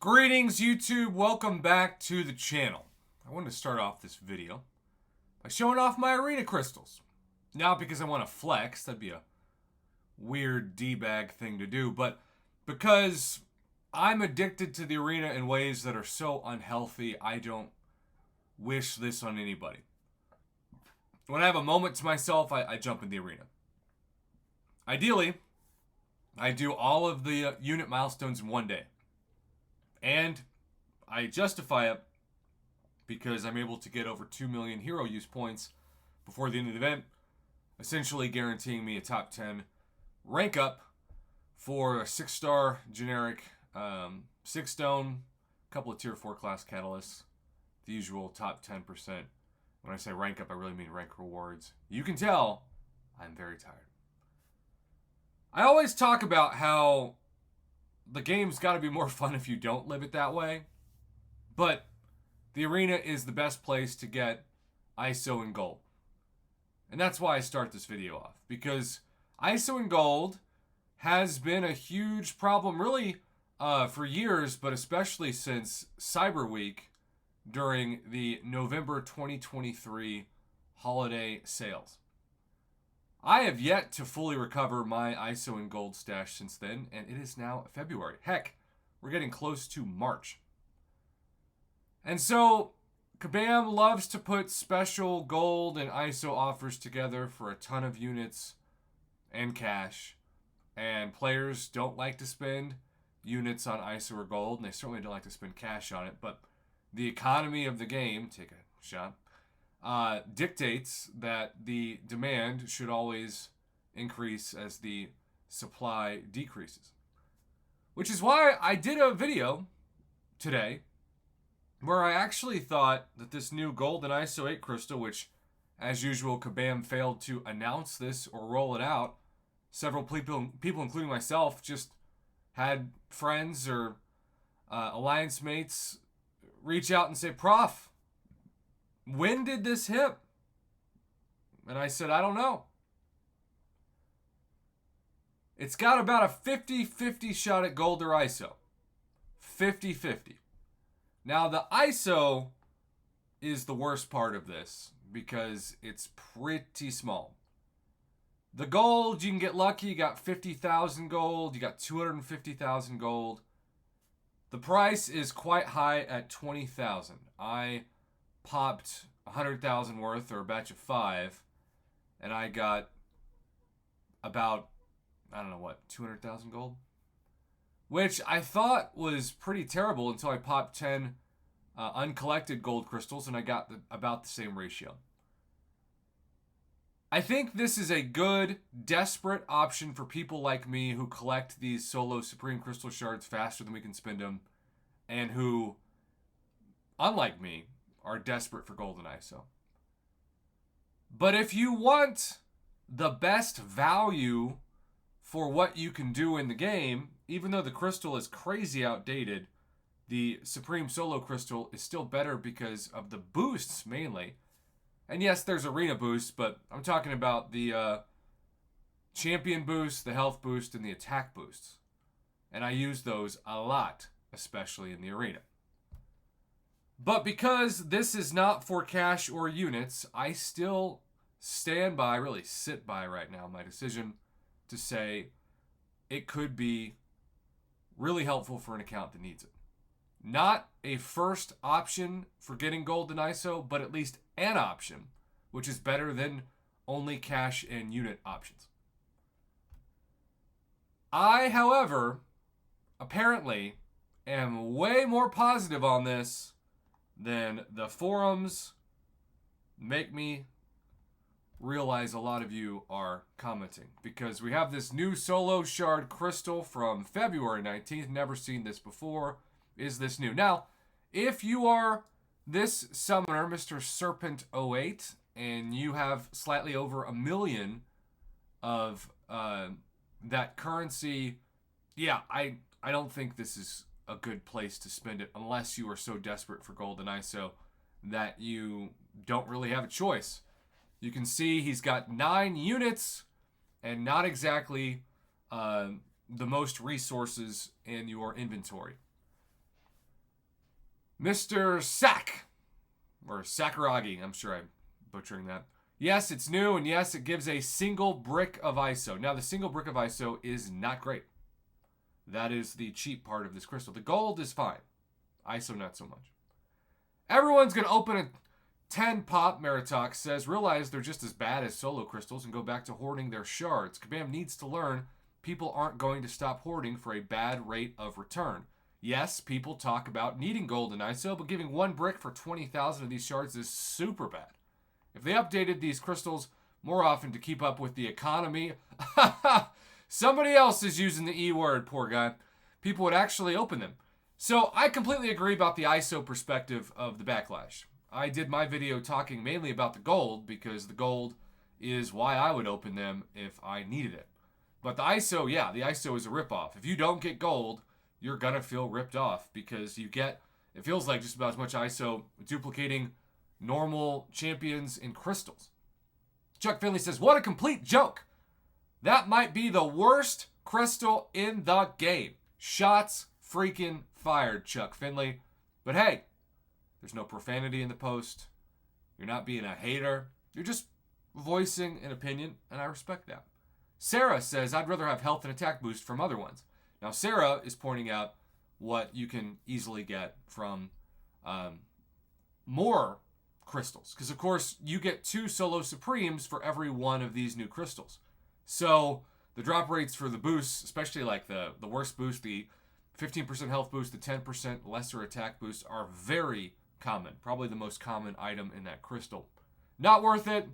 Greetings YouTube, welcome back to the channel. I wanted to start off this video by showing off my arena crystals. Not because I want to flex, that'd be a weird D-bag thing to do, but because I'm addicted to the arena in ways that are so unhealthy, I don't wish this on anybody. When I have a moment to myself, I jump in the arena. Ideally, I do all of the unit milestones in one day. And I justify it because I'm able to get over 2 million hero use points before the end of the event, essentially guaranteeing me a top 10 rank up for a 6-star generic 6 stone, a couple of tier 4 class catalysts, the usual top 10%. When I say rank up, I really mean rank rewards. You can tell I'm very tired. I always talk about how the game's got to be more fun if you don't live it that way. But the arena is the best place to get ISO and gold. And that's why I start this video off. Because ISO and gold has been a huge problem really for years, but especially since Cyber Week during the November 2023 holiday sales. I have yet to fully recover my ISO and gold stash since then, and it is now February. Heck, we're getting close to March. And so, Kabam loves to put special gold and ISO offers together for a ton of units and cash. And players don't like to spend units on ISO or gold, and they certainly don't like to spend cash on it. But the economy of the game, take a shot, dictates that the demand should always increase as the supply decreases. Which is why I did a video today where I actually thought that this new Golden ISO 8 crystal, which as usual Kabam failed to announce this or roll it out, several people including myself just had friends or alliance mates reach out and say, Prof, when did this hit? And I said, I don't know. It's got about a 50-50 shot at gold or ISO. 50-50. Now, the ISO is the worst part of this because it's pretty small. The gold, you can get lucky. You got 50,000 gold. You got 250,000 gold. The price is quite high at 20,000. I popped 100,000 worth or a batch of 5, and I got about, 200,000 gold? Which I thought was pretty terrible until I popped 10 uncollected gold crystals, and I got about the same ratio. I think this is a good, desperate option for people like me who collect these solo Supreme Crystal Shards faster than we can spend them, and who, unlike me, are desperate for golden ISO. But if you want the best value for what you can do in the game, even though the crystal is crazy outdated, the Supreme Solo Crystal is still better because of the boosts mainly. And yes, there's arena boosts, but I'm talking about the champion boost, the health boost, and the attack boosts. And I use those a lot, especially in the arena. But because this is not for cash or units, I still stand by, really sit by right now, my decision to say it could be really helpful for an account that needs it. Not a first option for getting gold and ISO, but at least an option, which is better than only cash and unit options. I, however, apparently am way more positive on this than the forums make me realize a lot of you are commenting. Because we have this new solo shard crystal from February 19th. Never seen this before. Is this new? Now, if you are this summoner, Mr. Serpent 08, and you have slightly over 1 million of that currency, yeah, I don't think this is a good place to spend it unless you are so desperate for gold and ISO that you don't really have a choice. You can see he's got 9 units and not exactly the most resources in your inventory. Mr. Sack, or Sakuragi, I'm sure I'm butchering that. Yes, it's new, and yes, it gives a single brick of ISO. Now, the single brick of ISO is not great. That is the cheap part of this crystal. The gold is fine. ISO, not so much. Everyone's going to open a 10 pop, Meritox says. Realize they're just as bad as solo crystals and go back to hoarding their shards. Kabam needs to learn people aren't going to stop hoarding for a bad rate of return. Yes, people talk about needing gold in ISO, but giving one brick for 20,000 of these shards is super bad. If they updated these crystals more often to keep up with the economy, somebody else is using the E word, poor guy, people would actually open them. So I completely agree about the ISO perspective of the Backlash. I did my video talking mainly about the gold because the gold is why I would open them if I needed it. But the ISO, yeah, the ISO is a ripoff. If you don't get gold, you're going to feel ripped off because you get, it feels like just about as much ISO duplicating normal champions in crystals. Chuck Finley says, what a complete joke. That might be the worst crystal in the game. Shots freaking fired, Chuck Finley. But hey, there's no profanity in the post. You're not being a hater. You're just voicing an opinion, and I respect that. Sarah says, I'd rather have health and attack boost from other ones. Now, Sarah is pointing out what you can easily get from more crystals. Because, of course, you get 2 solo supremes for every one of these new crystals. So the drop rates for the boosts, especially like the worst boost, the 15% health boost, the 10% lesser attack boost, are very common. Probably the most common item in that crystal. Not worth it.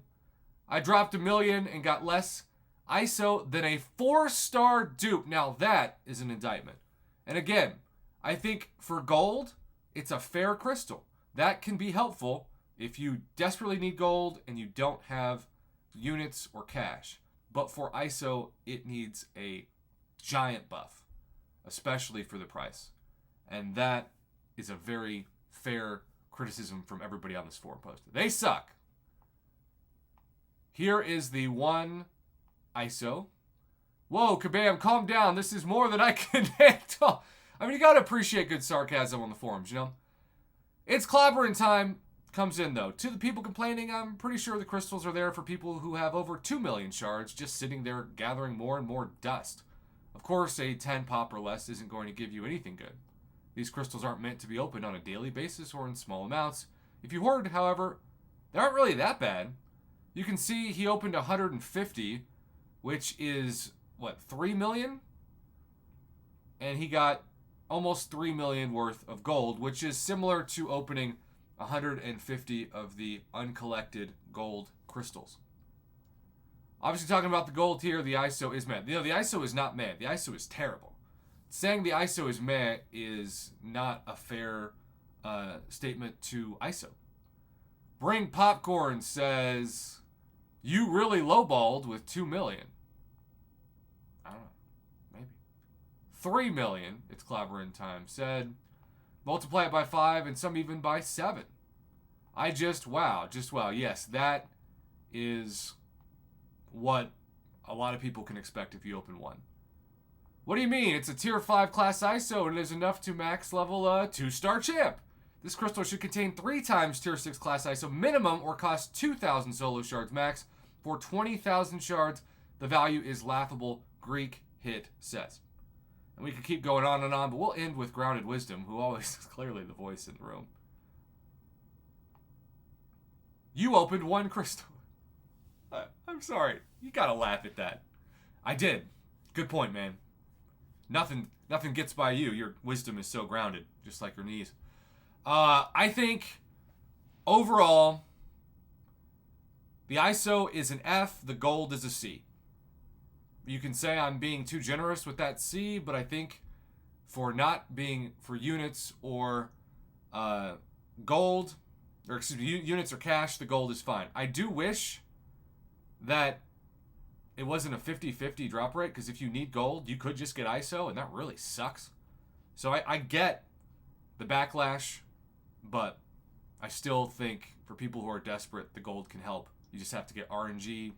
I dropped $1 million and got less ISO than a 4-star dupe. Now that is an indictment. And again, I think for gold, it's a fair crystal. That can be helpful if you desperately need gold and you don't have units or cash. But for ISO, it needs a giant buff, especially for the price. And that is a very fair criticism from everybody on this forum post. They suck. Here is the one ISO. Whoa, Kabam, calm down. This is more than I can handle. I mean, you got to appreciate good sarcasm on the forums, you know? It's clobbering time. Comes in, though. To the people complaining, I'm pretty sure the crystals are there for people who have over 2 million shards just sitting there gathering more and more dust. Of course, a 10 pop or less isn't going to give you anything good. These crystals aren't meant to be opened on a daily basis or in small amounts. If you hoard, however, they aren't really that bad. You can see he opened 150, which is, what, 3 million? And he got almost 3 million worth of gold, which is similar to opening 150 of the uncollected gold crystals. Obviously talking about the gold here, the ISO is meh. You know, the ISO is not meh. The ISO is terrible. Saying the ISO is meh is not a fair statement to ISO. Bring Popcorn says, you really lowballed with 2 million. I don't know. Maybe. 3 million, it's clobbering time, said, multiply it by 5 and some even by 7. Just wow. Yes, that is what a lot of people can expect if you open one. What do you mean? It's a tier 5 class ISO and it is enough to max level a 2-star champ. This crystal should contain 3 times tier 6 class ISO minimum or cost 2,000 solo shards max. For 20,000 shards, the value is laughable, Greek Hit says. And we could keep going on and on, but we'll end with Grounded Wisdom, who always is clearly the voice in the room. You opened 1 crystal. I'm sorry. You gotta laugh at that. I did. Good point, man. Nothing gets by you. Your wisdom is so grounded, just like your knees. I think, overall, the ISO is an F, the gold is a C. You can say I'm being too generous with that C, but I think for not being for units or gold, or excuse me, units or cash, the gold is fine. I do wish that it wasn't a 50-50 drop rate, because if you need gold, you could just get ISO, and that really sucks. So I get the backlash, but I still think for people who are desperate, the gold can help. You just have to get RNG.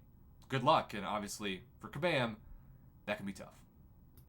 Good luck, and obviously for Kabam, that can be tough.